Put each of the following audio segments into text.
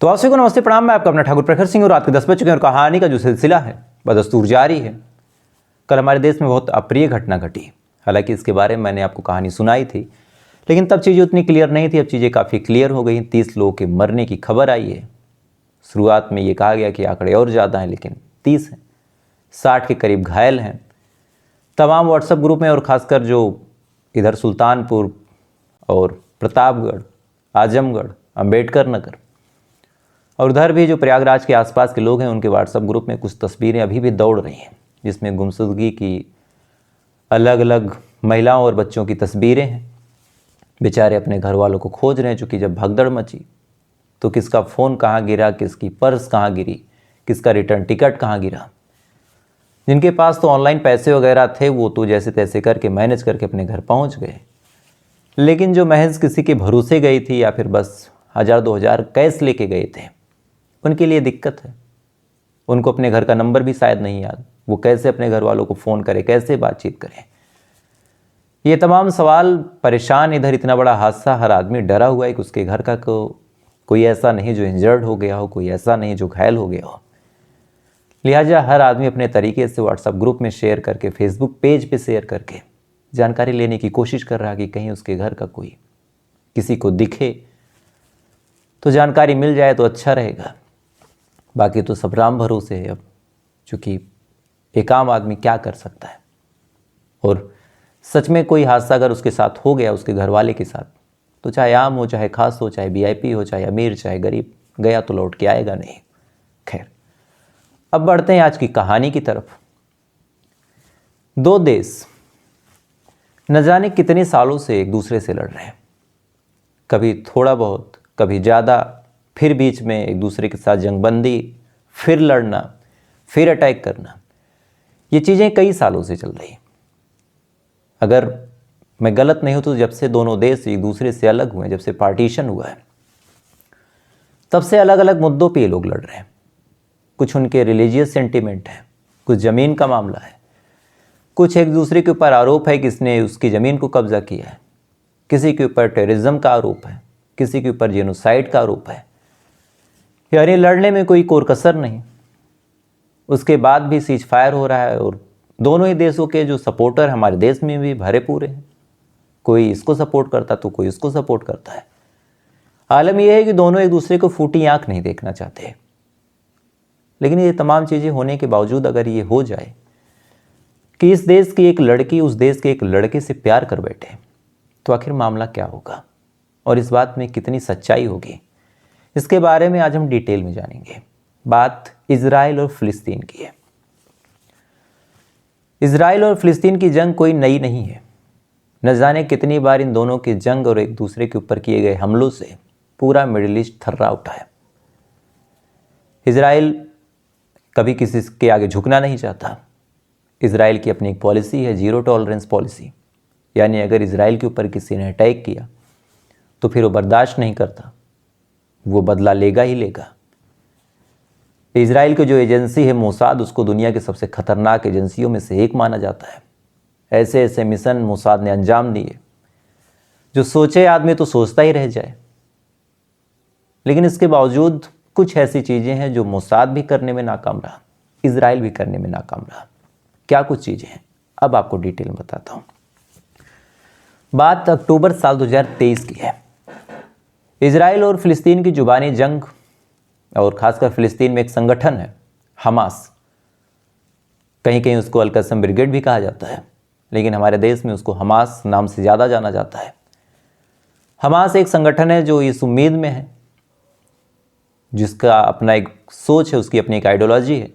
तो आप सभी को नमस्ते प्रणाम। मैं आपका अपना ठाकुर प्रखर सिंह और रात के 10 बज चुके हैं और कहानी का जो सिलसिला है बदस्तूर जारी है। कल हमारे देश में बहुत अप्रिय घटना घटी। हालांकि इसके बारे में मैंने आपको कहानी सुनाई थी, लेकिन तब चीज़ें उतनी क्लियर नहीं थी। अब चीज़ें काफ़ी क्लियर हो गई। 30 लोगों के मरने की खबर आई है। शुरुआत में ये कहा गया कि आंकड़े और ज़्यादा हैं, लेकिन 30 हैं। 60 के करीब घायल हैं। तमाम व्हाट्सएप ग्रुप में और ख़ासकर जो इधर सुल्तानपुर और प्रतापगढ़, आजमगढ़, अंबेडकर नगर और उधर भी जो प्रयागराज के आसपास के लोग हैं, उनके व्हाट्सएप ग्रुप में कुछ तस्वीरें अभी भी दौड़ रही हैं, जिसमें गुमशुदगी की अलग अलग महिलाओं और बच्चों की तस्वीरें हैं। बेचारे अपने घर वालों को खोज रहे हैं, चूँकि जब भगदड़ मची तो किसका फ़ोन कहाँ गिरा, किसकी पर्स कहाँ गिरी, किसका रिटर्न टिकट कहाँ गिरा। जिनके पास तो ऑनलाइन पैसे वगैरह थे वो तो जैसे तैसे करके मैनेज करके अपने घर पहुंच गए, लेकिन जो महज किसी के भरोसे गई थी या फिर बस 1000-2000 कैश लेके गए थे, उनके लिए दिक्कत है। उनको अपने घर का नंबर भी शायद नहीं याद। वो कैसे अपने घर वालों को फ़ोन करें, कैसे बातचीत करें। ये तमाम सवाल परेशान। इधर इतना बड़ा हादसा, हर आदमी डरा हुआ है कि उसके घर का कोई ऐसा नहीं जो इंजर्ड हो गया हो, कोई ऐसा नहीं जो घायल हो गया हो। लिहाजा हर आदमी अपने तरीके से व्हाट्सएप ग्रुप में शेयर करके, फेसबुक पेज पे शेयर करके जानकारी लेने की कोशिश कर रहा है कि कहीं उसके घर का कोई किसी को दिखे तो जानकारी मिल जाए तो अच्छा रहेगा। बाकी तो सब राम भरोसे है। अब चूँकि एक आम आदमी क्या कर सकता है, और सच में कोई हादसा अगर उसके साथ हो गया, उसके घर वाले के साथ, तो चाहे आम हो, चाहे खास हो, चाहे वीआईपी हो, चाहे अमीर, चाहे गरीब, गया तो लौट के आएगा नहीं। खैर, अब बढ़ते हैं आज की कहानी की तरफ। दो देश न जाने कितने सालों से एक दूसरे से लड़ रहे हैं। कभी थोड़ा बहुत, कभी ज़्यादा, फिर बीच में एक दूसरे के साथ जंगबंदी, फिर लड़ना, फिर अटैक करना। ये चीज़ें कई सालों से चल रही। अगर मैं गलत नहीं हूँ तो जब से दोनों देश एक दूसरे से अलग हुए, जब से पार्टीशन हुआ है, तब से अलग अलग मुद्दों पे ये लोग लड़ रहे हैं। कुछ उनके रिलीजियस सेंटिमेंट है, कुछ ज़मीन का मामला है, कुछ एक दूसरे के ऊपर आरोप है कि इसने उसकी ज़मीन को कब्जा किया है, किसी के ऊपर टेररिज्म का आरोप है, किसी के ऊपर जेनोसाइड का आरोप है। यानी लड़ने में कोई कोर कसर नहीं। उसके बाद भी सीज फायर हो रहा है और दोनों ही देशों के जो सपोर्टर हमारे देश में भी भरे पूरे हैं। कोई इसको सपोर्ट करता तो कोई इसको सपोर्ट करता है। आलम यह है कि दोनों एक दूसरे को फूटी आंख नहीं देखना चाहते। लेकिन ये तमाम चीज़ें होने के बावजूद अगर ये हो जाए कि इस देश की एक लड़की उस देश के एक लड़के से प्यार कर बैठे, तो आखिर मामला क्या होगा और इस बात में कितनी सच्चाई होगी, इसके बारे में आज हम डिटेल में जानेंगे। बात इजराइल और फिलिस्तीन की है। इजराइल और फिलिस्तीन की जंग कोई नई नहीं है। न जाने कितनी बार इन दोनों की जंग और एक दूसरे के ऊपर किए गए हमलों से पूरा मिडिल ईस्ट थर्रा उठा है। इजराइल कभी किसी के आगे झुकना नहीं चाहता। इजराइल की अपनी एक पॉलिसी है, जीरो टॉलरेंस पॉलिसी। यानी अगर इजराइल के ऊपर किसी ने अटैक किया तो फिर वो बर्दाश्त नहीं करता, वो बदला लेगा ही लेगा। इजराइल की जो एजेंसी है मोसाद, उसको दुनिया की सबसे खतरनाक एजेंसियों में से एक माना जाता है। ऐसे ऐसे मिशन मोसाद ने अंजाम दिए जो सोचे आदमी तो सोचता ही रह जाए। लेकिन इसके बावजूद कुछ ऐसी चीज़ें हैं जो मोसाद भी करने में नाकाम रहा, इजराइल भी करने में नाकाम रहा। क्या कुछ चीज़ें हैं, अब आपको डिटेल में बताता हूँ। बात अक्टूबर साल 2023 की है। इजराइल और फिलिस्तीन की जुबानी जंग, और ख़ासकर फिलिस्तीन में एक संगठन है हमास। कहीं कहीं उसको अल-क़स्म ब्रिगेड भी कहा जाता है, लेकिन हमारे देश में उसको हमास नाम से ज़्यादा जाना जाता है। हमास एक संगठन है जो इस उम्मीद में है, जिसका अपना एक सोच है, उसकी अपनी एक आइडियोलॉजी है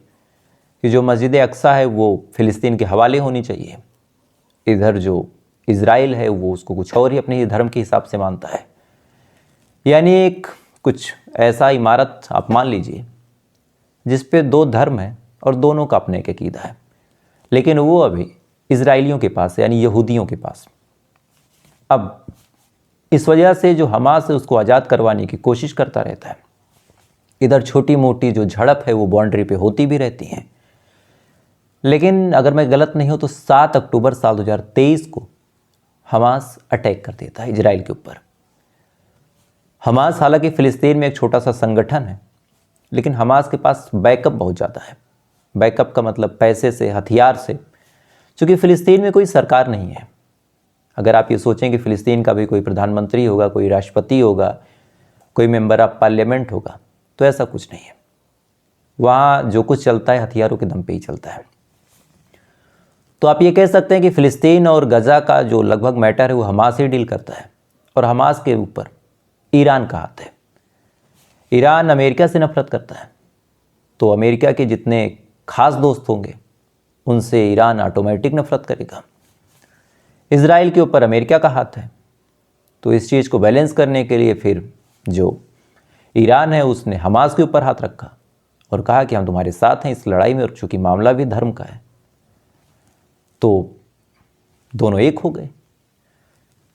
कि जो मस्जिद अक्सा है वो फिलिस्तीन के हवाले होनी चाहिए। इधर जो इजराइल है वो उसको कुछ और ही अपने धर्म के हिसाब से मानता है। यानी एक कुछ ऐसा इमारत आप मान लीजिए जिस पे दो धर्म है और दोनों का अपने एक अकीदा है, लेकिन वो अभी इजराइलियों के पास है, यानी यहूदियों के पास। अब इस वजह से जो हमास है उसको आज़ाद करवाने की कोशिश करता रहता है। इधर छोटी मोटी जो झड़प है वो बाउंड्री पे होती भी रहती हैं। लेकिन अगर मैं गलत नहीं हूँ तो 7 अक्टूबर साल 2023 को हमास अटैक कर देता है इजराइल के ऊपर। हमास हालांकि फ़िलिस्तीन में एक छोटा सा संगठन है, लेकिन हमास के पास बैकअप बहुत ज़्यादा है। बैकअप का मतलब पैसे से, हथियार से, क्योंकि फ़िलिस्तीन में कोई सरकार नहीं है। अगर आप ये सोचें कि फ़िलिस्तीन का भी कोई प्रधानमंत्री होगा, कोई राष्ट्रपति होगा, कोई मेंबर ऑफ पार्लियामेंट होगा, तो ऐसा कुछ नहीं है। वहाँ जो कुछ चलता है हथियारों के दम पे ही चलता है। तो आप ये कह सकते हैं कि फ़िलिस्तीन और गज़ा का जो लगभग मैटर है वो हमास ही डील करता है, और हमास के ऊपर ईरान का हाथ है। ईरान अमेरिका से नफरत करता है, तो अमेरिका के जितने खास दोस्त होंगे उनसे ईरान ऑटोमेटिक नफरत करेगा। इजराइल के ऊपर अमेरिका का हाथ है, तो इस चीज़ को बैलेंस करने के लिए फिर जो ईरान है उसने हमास के ऊपर हाथ रखा और कहा कि हम तुम्हारे साथ हैं इस लड़ाई में, और चूंकि मामला भी धर्म का है तो दोनों एक हो गए।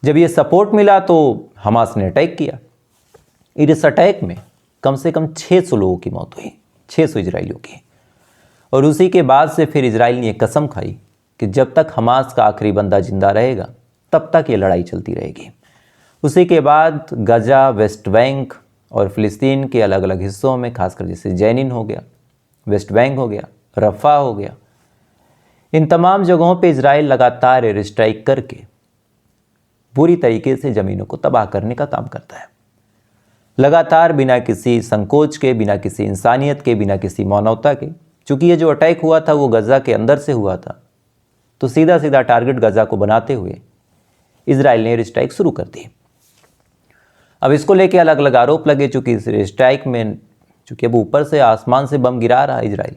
जब ये सपोर्ट मिला तो हमास ने अटैक किया। इस अटैक में कम से कम 600 लोगों की मौत हुई, 600 इजरायलियों की। और उसी के बाद से फिर इजराइल ने कसम खाई कि जब तक हमास का आखिरी बंदा जिंदा रहेगा तब तक ये लड़ाई चलती रहेगी। उसी के बाद गजा, वेस्ट बैंक और फ़िलिस्तीन के अलग अलग हिस्सों में, खासकर जैसे जैनिन हो गया, वेस्ट बैंक हो गया, रफ़ा हो गया, इन तमाम जगहों पे इजराइल लगातार एयर स्ट्राइक करके बुरी तरीके से ज़मीनों को तबाह करने का काम करता है। लगातार बिना किसी संकोच के, बिना किसी इंसानियत के, बिना किसी मानवता के। चूँकि ये जो अटैक हुआ था वो गज़ा के अंदर से हुआ था, तो सीधा सीधा टारगेट गज़ा को बनाते हुए इजराइल ने एयर स्ट्राइक शुरू कर दी। अब इसको लेके अलग अलग आरोप लगे, चूँकि इस एयर स्ट्राइक में चूँकि अब ऊपर से आसमान से बम गिरा रहा है इजराइल,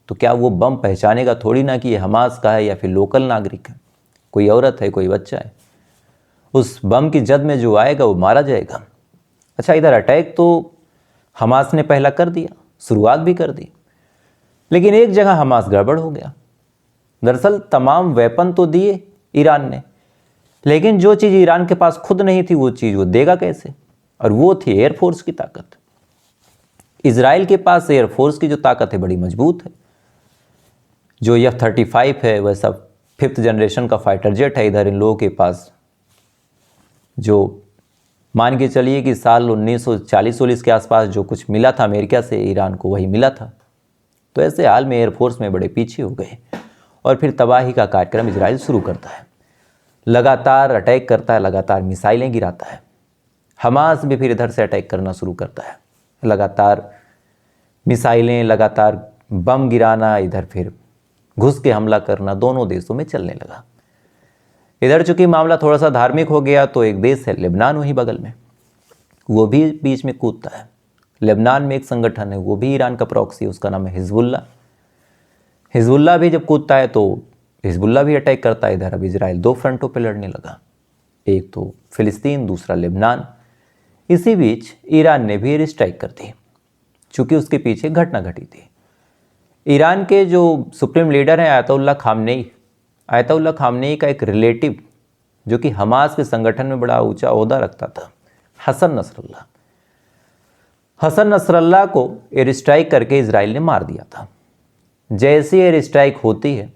तो क्या वो बम पहचानेगा थोड़ी ना कि ये हमास का है या फिर लोकल नागरिक है, कोई औरत है, कोई बच्चा है। उस बम की जद में जो आएगा वो मारा जाएगा। अच्छा, इधर अटैक तो हमास ने पहला कर दिया, शुरुआत भी कर दी, लेकिन एक जगह हमास गड़बड़ हो गया। दरअसल तमाम वेपन तो दिए ईरान ने, लेकिन जो चीज़ ईरान के पास खुद नहीं थी वो चीज़ वो देगा कैसे, और वो थी एयरफोर्स की ताकत। इजराइल के पास एयरफोर्स की जो ताकत है बड़ी मजबूत है। जो F-35 है वैसा 5th जनरेशन का फाइटर जेट है इधर इन लोगों के पास, जो मान के चलिए कि साल 1940-40 के आसपास जो कुछ मिला था अमेरिका से ईरान को वही मिला था। तो ऐसे हाल में एयरफोर्स में बड़े पीछे हो गए और फिर तबाही का कार्यक्रम इजराइल शुरू करता है। लगातार अटैक करता है, लगातार मिसाइलें गिराता है। हमास भी फिर इधर से अटैक करना शुरू करता है, लगातार मिसाइलें, लगातार बम गिराना, इधर फिर घुस के हमला करना दोनों देशों में चलने लगा। इधर चूंकि मामला थोड़ा सा धार्मिक हो गया तो एक देश है लेबनान वहीं बगल में, वो भी बीच में कूदता है। लेबनान में एक संगठन है, वो भी ईरान का प्रॉक्सी है, उसका नाम है हिजबुल्ला। हिजबुल्ला भी जब कूदता है तो हिजबुल्ला भी अटैक करता है। इधर अब इजराइल 2 फ्रंटों पर लड़ने लगा, एक तो फिलिस्तीन, दूसरा लेबनान। इसी बीच ईरान ने भी एयर स्ट्राइक कर दी, चूँकि उसके पीछे घटना घटी थी। ईरान के जो सुप्रीम लीडर हैं आयतुल्लाह खामनेई का एक रिलेटिव जो कि हमास के संगठन में बड़ा ऊंचा ओहदा रखता था, हसन नसरल्लाह को एयर स्ट्राइक करके इजराइल ने मार दिया था। जैसे एयर स्ट्राइक होती है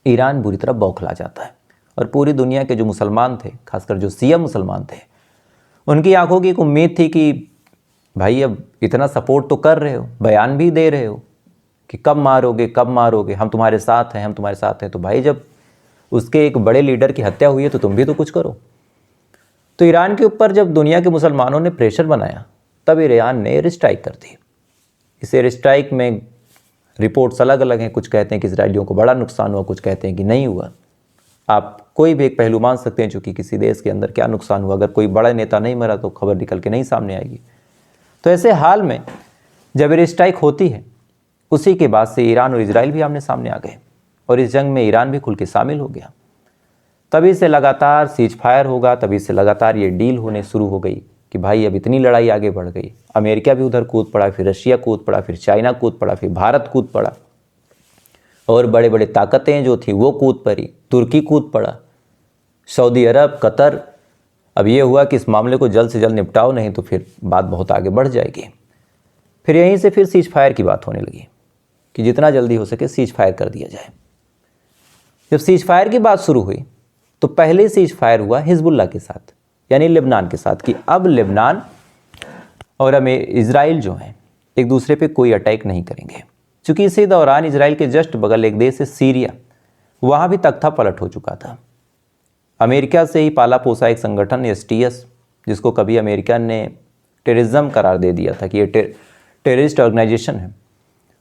ईरान बुरी तरह बौखला जाता है, और पूरी दुनिया के जो मुसलमान थे, खासकर जो शिया मुसलमान थे, उनकी आंखों की एक उम्मीद थी कि भाई अब इतना सपोर्ट तो कर रहे हो, बयान भी दे रहे हो कि कब मारोगे, हम तुम्हारे साथ हैं, तो भाई जब उसके एक बड़े लीडर की हत्या हुई है तो तुम भी तो कुछ करो। तो ईरान के ऊपर जब दुनिया के मुसलमानों ने प्रेशर बनाया तब ईरान ने एयर स्ट्राइक कर दी। इस एयर स्ट्राइक में रिपोर्ट्स अलग अलग हैं, कुछ कहते हैं कि इजरायलियों को बड़ा नुकसान हुआ, कुछ कहते हैं कि नहीं हुआ। आप कोई भी एक पहलू मान सकते हैं, चूँकि किसी देश के अंदर क्या नुकसान हुआ, अगर कोई बड़ा नेता नहीं मरा तो खबर निकल के नहीं सामने आएगी। तो ऐसे हाल में जब एयर स्ट्राइक होती है उसी के बाद से ईरान और इजराइल भी आमने सामने आ गए, और इस जंग में ईरान भी खुल के शामिल हो गया। तभी से लगातार सीज फायर होगा, तभी से लगातार ये डील होने शुरू हो गई कि भाई अब इतनी लड़ाई आगे बढ़ गई। अमेरिका भी उधर कूद पड़ा, फिर रशिया कूद पड़ा, फिर चाइना कूद पड़ा, फिर भारत कूद पड़ा, और बड़े बड़े ताकतें जो थी वो कूद पड़ी, तुर्की कूद पड़ा, सऊदी अरब, कतर। अब ये हुआ कि इस मामले को जल्द से जल्द निपटाओ, नहीं तो फिर बात बहुत आगे बढ़ जाएगी। फिर यहीं से फिर सीज फायर की बात होने लगी कि जितना जल्दी हो सके सीज फायर कर दिया जाए। जब सीज फायर की बात शुरू हुई तो पहले सीज फायर हुआ हिजबुल्लाह के साथ, यानी लेबनान के साथ, कि अब लेबनान और इजराइल जो हैं एक दूसरे पे कोई अटैक नहीं करेंगे। चूँकि इसी दौरान इजराइल के जस्ट बगल एक देश है सीरिया, वहाँ भी तख्ता पलट हो चुका था। अमेरिका से ही पाला पोसा एक संगठन एसटीएस, जिसको कभी अमेरिका ने टेररिज्म करार दे दिया था कि ये टेररिस्ट ऑर्गेनाइजेशन है,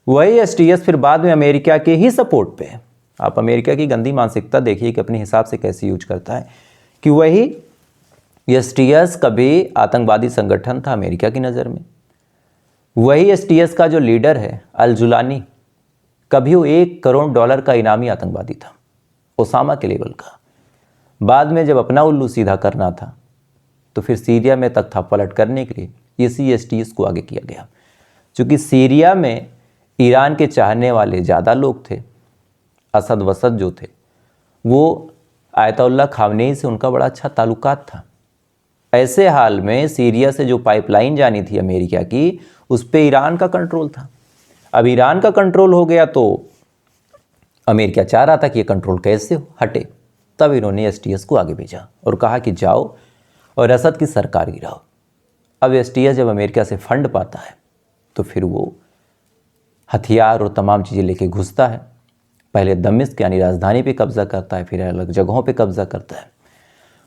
वही एसटीएस फिर बाद में अमेरिका के ही सपोर्ट पे, आप अमेरिका की गंदी मानसिकता देखिए कि अपने हिसाब से कैसे यूज करता है, कि वही एसटीएस कभी आतंकवादी संगठन था अमेरिका की नज़र में। वही एसटीएस का जो लीडर है अल जुलानी, कभी वो $1 करोड़ का इनामी आतंकवादी था, ओसामा के लेवल का। बाद में जब अपना उल्लू सीधा करना था तो फिर सीरिया में तख्ता पलट करने के लिए इसी एसटीएस को आगे किया गया। चूँकि सीरिया में ईरान के चाहने वाले ज़्यादा लोग थे, असद वसद जो थे वो आयतुल्लाह खामनेई से उनका बड़ा अच्छा ताल्लुकात था। ऐसे हाल में सीरिया से जो पाइपलाइन जानी थी अमेरिका की, उस पर ईरान का कंट्रोल था। अब ईरान का कंट्रोल हो गया तो अमेरिका चाह रहा था कि ये कंट्रोल कैसे हटे, तब इन्होंने एसटीएस को आगे भेजा और कहा कि जाओ और असद की सरकार गिराओ। अब एसटीएस जब अमेरिका से फंड पाता है तो फिर वो हथियार और तमाम चीज़ें लेके घुसता है। पहले दमिश्क यानी राजधानी पे कब्जा करता है, फिर अलग जगहों पे कब्जा करता है।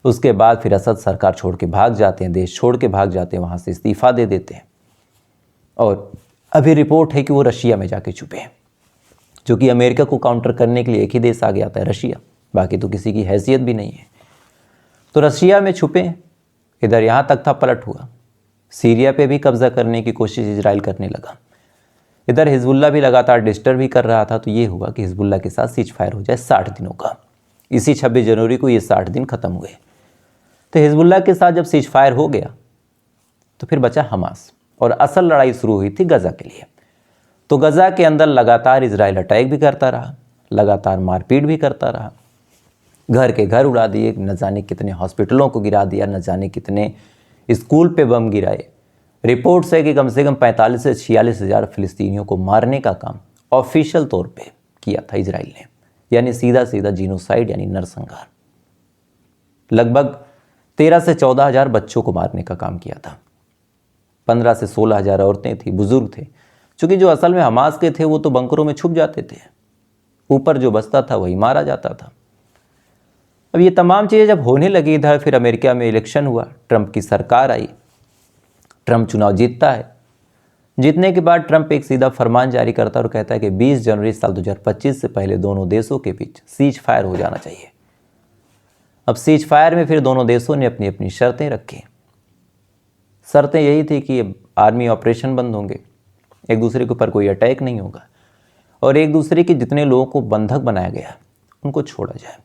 उसके बाद फिर असद सरकार छोड़ के भाग जाते हैं, देश छोड़ के भाग जाते हैं, वहाँ से इस्तीफ़ा दे देते हैं। और अभी रिपोर्ट है कि वो रशिया में जाके छुपे हैं, जो कि अमेरिका को काउंटर करने के लिए एक ही देश आगे आता है, रशिया, बाकी तो किसी की हैसियत भी नहीं है। तो रशिया में छुपे हैं। इधर यहाँ तक था पलट हुआ, सीरिया पे भी कब्जा करने की कोशिश इजराइल करने लगा। इधर हिजबुल्ला भी लगातार डिस्टर्ब भी कर रहा था। तो ये हुआ कि हिजबुल्ला के साथ सीज फायर हो जाए 60 दिनों का। इसी 26 जनवरी को ये 60 दिन ख़त्म हुए। तो हिजबुल्ला के साथ जब सीज फायर हो गया तो फिर बचा हमास, और असल लड़ाई शुरू हुई थी गज़ा के लिए। तो गज़ा के अंदर लगातार इजराइल अटैक भी करता रहा, लगातार मारपीट भी करता रहा, घर के घर उड़ा दिए, न जाने कितने हॉस्पिटलों को गिरा दिया, न जाने कितने स्कूल पे बम गिराए। रिपोर्ट्स है कि कम से कम 45 से 46 हज़ार फिलिस्तीनियों को मारने का काम ऑफिशियल तौर पे किया था इजराइल ने, यानी सीधा सीधा जीनोसाइड यानी नरसंहार। लगभग 13 से 14 हज़ार बच्चों को मारने का काम किया था। 15 से 16 हज़ार औरतें थी, बुजुर्ग थे, क्योंकि जो असल में हमास के थे वो तो बंकरों में छुप जाते थे, ऊपर जो बचता था वही मारा जाता था। अब ये तमाम चीज़ें जब होने लगी, इधर फिर अमेरिका में इलेक्शन हुआ, ट्रंप की सरकार आई, ट्रंप चुनाव जीतता है। जीतने के बाद ट्रंप एक सीधा फरमान जारी करता है और कहता है कि 20 जनवरी साल 2025 से पहले दोनों देशों के बीच सीज फायर हो जाना चाहिए। अब सीज फायर में फिर दोनों देशों ने अपनी अपनी शर्तें रखी। शर्तें यही थी कि आर्मी ऑपरेशन बंद होंगे, एक दूसरे के ऊपर कोई अटैक नहीं होगा, और एक दूसरे के जितने लोगों को बंधक बनाया गया उनको छोड़ा जाए।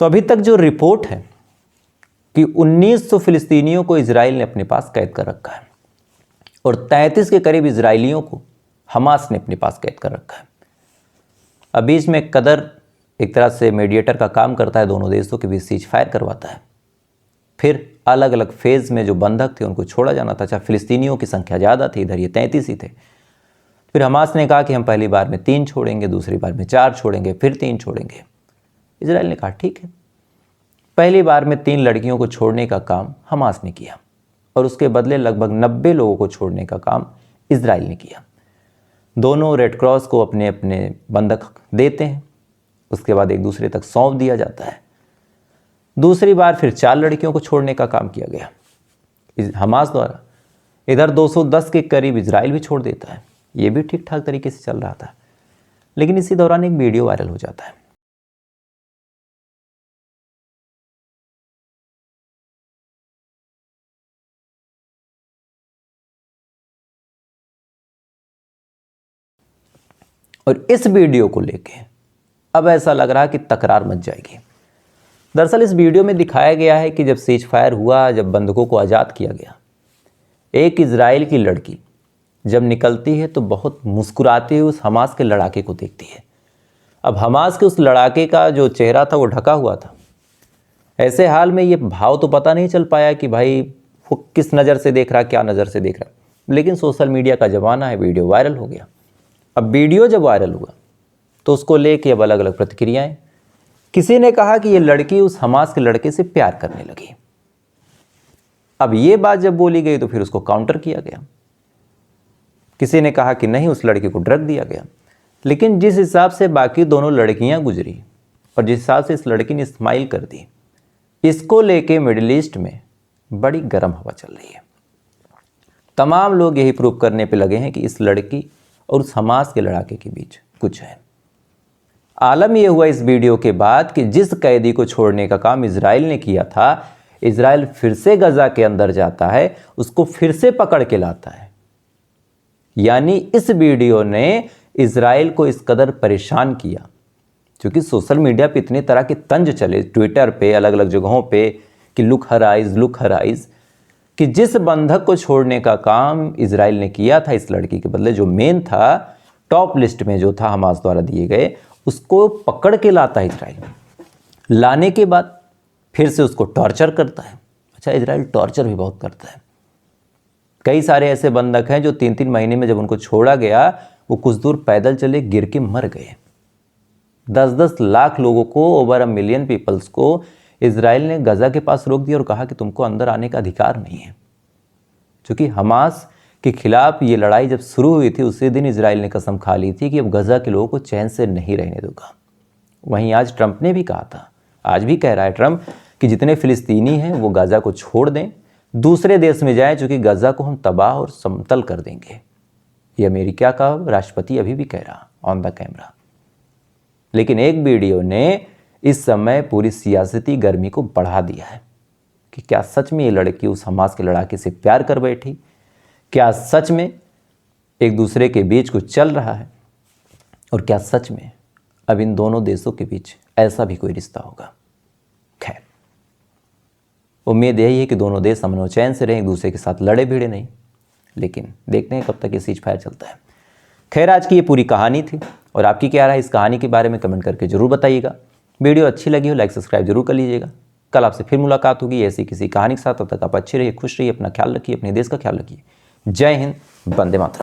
तो अभी तक जो रिपोर्ट है कि 1900 फिलिस्तीनियों को इजराइल ने अपने पास कैद कर रखा है और 33 के करीब इजराइलियों को हमास ने अपने पास कैद कर रखा है। अब बीच में कतर एक तरह से मीडिएटर का काम करता है, दोनों देशों के बीच सीज फायर करवाता है। फिर अलग अलग फेज़ में जो बंधक थे उनको छोड़ा जाना था। अच्छा, फिलिस्तीनियों की संख्या ज़्यादा थी, इधर ये 33 ही थे। फिर हमास ने कहा कि हम पहली बार में 3 छोड़ेंगे, दूसरी बार में 4 छोड़ेंगे, फिर 3 छोड़ेंगे। इजराइल ने कहा ठीक है। पहली बार में 3 लड़कियों को छोड़ने का काम हमास ने किया और उसके बदले लगभग 90 लोगों को छोड़ने का काम इजराइल ने किया। दोनों रेड क्रॉस को अपने अपने बंधक देते हैं, उसके बाद एक दूसरे तक सौंप दिया जाता है। दूसरी बार फिर 4 लड़कियों को छोड़ने का काम किया गया हमास द्वारा। इधर 210 के करीब इजराइल भी छोड़ देता है। ये भी ठीक ठाक तरीके से चल रहा था, लेकिन इसी दौरान एक वीडियो वायरल हो जाता है। और इस वीडियो को लेके अब ऐसा लग रहा है कि तकरार मच जाएगी। दरअसल इस वीडियो में दिखाया गया है कि जब सीज फायर हुआ, जब बंधकों को आज़ाद किया गया, एक इजराइल की लड़की जब निकलती है तो बहुत मुस्कुराते हुए उस हमास के लड़ाके को देखती है। अब हमास के उस लड़ाके का जो चेहरा था वो ढका हुआ था। ऐसे हाल में ये भाव तो पता नहीं चल पाया कि भाई वो किस नज़र से देख रहा, क्या नज़र से देख रहा, लेकिन सोशल मीडिया का ज़माना है, वीडियो वायरल हो गया। अब वीडियो जब वायरल हुआ तो उसको लेके अब अलग अलग प्रतिक्रियाएं किसी ने कहा कि ये लड़की उस हमास के लड़के से प्यार करने लगी। अब ये बात जब बोली गई तो फिर उसको काउंटर किया गया। किसी ने कहा कि नहीं, उस लड़के को ड्रग दिया गया। लेकिन जिस हिसाब से बाकी दोनों लड़कियां गुजरी और जिस हिसाब से इस लड़की ने स्माइल कर दी, इसको लेके मिडिल ईस्ट में बड़ी गर्म हवा चल रही है। तमाम लोग यही प्रूव करने पे लगे हैं कि इस लड़की और उस हमास के लड़ाके के बीच कुछ है। आलम यह हुआ इस वीडियो के बाद कि जिस कैदी को छोड़ने का काम इजराइल ने किया था, इजराइल फिर से गजा के अंदर जाता है, उसको फिर से पकड़ के लाता है। यानी इस वीडियो ने इजराइल को इस कदर परेशान किया, क्योंकि सोशल मीडिया पे इतने तरह के तंज चले, ट्विटर पे, अलग अलग जगहों पे, कि लुक हर आइज, कि जिस बंधक को छोड़ने का काम इजराइल ने किया था इस लड़की के बदले, जो मेन था, टॉप लिस्ट में जो था हमास द्वारा दिए गए, उसको पकड़ के लाता है इजराइल। लाने के बाद फिर से उसको टॉर्चर करता है। अच्छा, इजराइल टॉर्चर भी बहुत करता है। कई सारे ऐसे बंधक हैं जो 3-3 महीने में जब उनको छोड़ा गया, वो कुछ दूर पैदल चले, गिर के मर गए। 10-10 लाख लोगों को, ओवर 1 मिलियन पीपल्स को इजराइल ने गजा के पास रोक दिया और कहा कि तुमको अंदर आने का अधिकार नहीं है। क्योंकि हमास के खिलाफ ये लड़ाई जब शुरू हुई थी, उसी दिन इजराइल ने कसम खा ली थी कि अब गजा के लोगों को चैन से नहीं रहने दूंगा। वहीं आज ट्रंप ने भी कहा था, आज भी कह रहा है ट्रंप, कि जितने फिलिस्तीनी हैं वो गजा को छोड़ दें, दूसरे देश में जाएं, क्योंकि गजा को हम तबाह और समतल कर देंगे। ये अमेरिका का राष्ट्रपति अभी भी कह रहा ऑन द कैमरा। लेकिन एक वीडियो ने इस समय पूरी सियासती गर्मी को बढ़ा दिया है कि क्या सच में ये लड़की उस हमास के लड़ाके से प्यार कर बैठी? क्या सच में एक दूसरे के बीच कुछ चल रहा है? और क्या सच में अब इन दोनों देशों के बीच ऐसा भी कोई रिश्ता होगा? खैर, उम्मीद यही है कि दोनों देश अमन और चैन से रहें, एक दूसरे के साथ लड़े भिड़े नहीं। लेकिन देखते हैं कब तक ये सीज फायर चलता है। खैर, आज की ये पूरी कहानी थी और आपकी क्या राय इस कहानी के बारे में कमेंट करके जरूर बताइएगा। वीडियो अच्छी लगी हो लाइक सब्सक्राइब जरूर कर लीजिएगा। कल आपसे फिर मुलाकात होगी ऐसी किसी कहानी के साथ। तब तक आप अच्छे रहिए, खुश रहिए, अपना ख्याल रखिए, अपने देश का ख्याल रखिए। जय हिंद, वंदे मातरम।